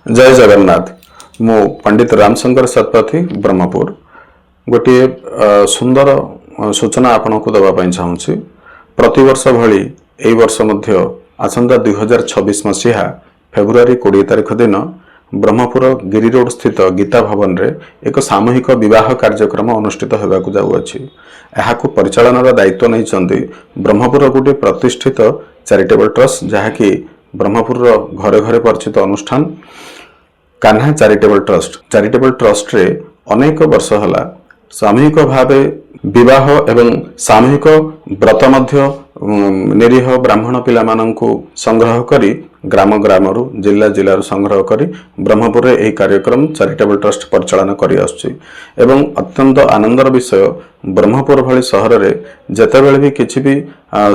जय जगन्नाथ। मु पंडित रामशंकर सतपथी ब्रह्मपुर गोटे सुंदर सूचना आपण को दवाई चाहूँगी। प्रतिवर्ष भली एई वर्ष मध्य आसंता 2026 मसीहा फेब्रुआरी 20 तारिख दिन ब्रह्मपुर गिरी रोड स्थित गीता भवन रे एक सामूहिक विवाह कार्यक्रम अनुष्ठित होगाकू जाउअछि। एहाकू परिचालनार दायित्व नहीं ब्रह्मपुर गोटे प्रतिष्ठित चैरिटेबल ट्रस्ट जहाँकि ब्रह्मपुर घरे घरे परिचित अनुष्ठान कान्हा चैरिटेबल ट्रस्ट रे अनेक वर्ष हला सामूहिक भावे विवाह एवं सामूहिक व्रत मध्य निरीह ब्राह्मण पिला माननकु संग्रह करी ग्राम ग्रामरु जिला जिलारु संग्रह करी ब्रह्मपुर एही कार्यक्रम चैरिटेबल ट्रस्ट परिचालन करी आछी। एवं अत्यंत आनंदर विषय ब्रह्मपुर भली सहर रे जेतेबेले भी किछि भी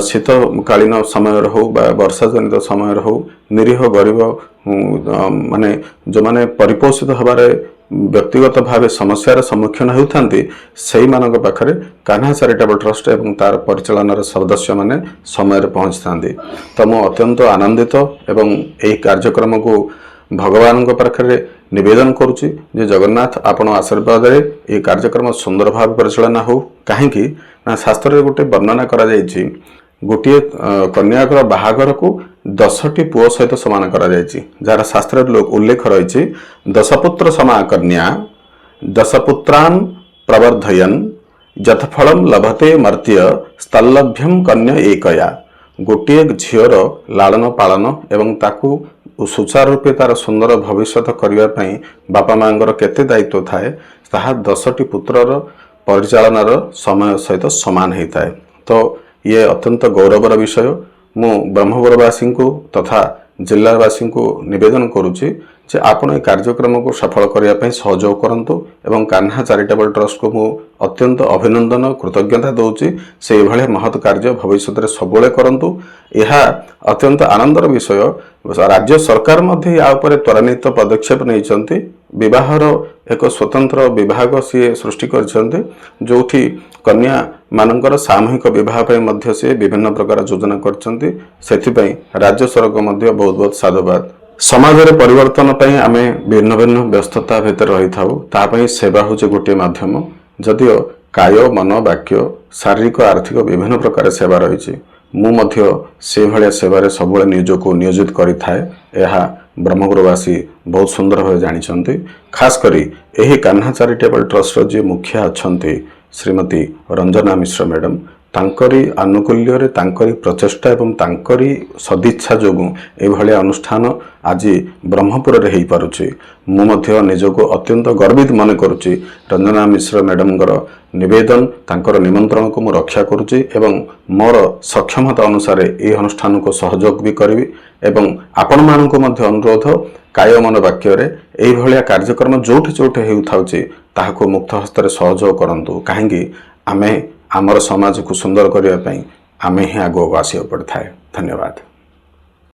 शीतकालीन समय हो बा वर्षा जनित समय हो निरीह गरीब माने जो माने परिपोषित हबारे व्यक्तिगत भाव समस्यार सम्मुखीन होउथांती सेही मानक पाखरे कान्हा चैरिटेबल ट्रस्ट एवं तार परिचालनार सदस्य माने समय रे पहुंचतांती। तो मु अत्यंत आनंदित एवं एही कार्यक्रम को भगवान पाखरे निवेदन करुच्ची जे जगन्नाथ आपण आशीर्वाद रे ए कार्यक्रम सुंदर भाव परिचालना हो। कहीं ना शास्त्र रे गोटे वर्णना करा जायछि गोटे कन्याकर बाहागर को 10टी पुओ सहित समान करा जायछि। जार शास्त्र लोक उल्लेख रही 10 पुत्र समा कन्या 10 पुत्रान प्रवर्धयन यथफलम लभते मर्त्य स्तल्लभ्यम कन्या एकया। गोटे झीर लालन पालन एवं ताकू सुचारू रूपे तार सुंदर भविष्य करने बापा मांगर केते दायित्व थाए ताहा 10टी पुत्रर परिचालनार समय सहित समान होता है। तो ये अत्यंत गौरवर विषय। मु ब्रह्मपुरवासी को तथा जिलावासी को निवेदन करुच्ची जे आपण ए कार्यक्रम को सफल करने सहयोग करंतु एवं कान्हा चैरिटेबल ट्रस्ट को मु अत्यंत अभिनंदन कृतज्ञता दौची। से भले महत् कार्य भविष्य में सबुले करंतु। यह अत्यंत आनंदर विषय। राज्य सरकार मध्य या उपरे त्वरान्वित पदक्षेप नहीं विवाहर एक स्वतंत्र विभाग सी सृष्टि करछन्ते जोठी कन्या मानकर सामूहिक विवाह पे मध्य से विभिन्न प्रकार योजना करछन्ते। सेथिपई राज्य सरकार मध्य बहुत बहुत साधुवाद। समाज रे परिवर्तन पई आमे भिन्न भिन्न व्यस्तता भितर रही थाउ तापई सेवा होचे गोटे माध्यम। जदियो काय मन वाक्य शारीरिक आर्थिक विभिन्न प्रकार सेवा रही मु मध्य से भले सेवारे सबुले निजको नियोजित करि थाए। एहा ब्रह्मपुरवासी बहुत सुंदर भाव जानी। खास करी एही कान्हा चैरिटेबल ट्रस्ट जे मुखिया अछंती श्रीमती रंजना मिश्र मैडम तांकरी आनुकूल्य रे तांकरी प्रचेष्टा एवं तांकरी सदिच्छा जोगु एभले अनुष्ठान आज ब्रह्मपुर रे हेई पारुछि। मु मध्य निजको अत्यंत गर्वित मन करुछि। रंजना मिश्र मैडमगर निवेदन तांकर निमंत्रण को मु रक्षा करुछि एवं मोर सक्षमता अनुसार ए अनुष्ठान को सहयोग भी करिवि एवं आपण माननको मध्य अनुरोध काय मन वाक्य रे एई भलिया कार्यक्रम जोठी जोठी हेउथाउछि ताहाको मुक्त हस्ତରେ सहयोग करंतु। काहेकि आमे आमर समाज को सुंदर करने आमे ही आगो आसिया पड़ता है। धन्यवाद।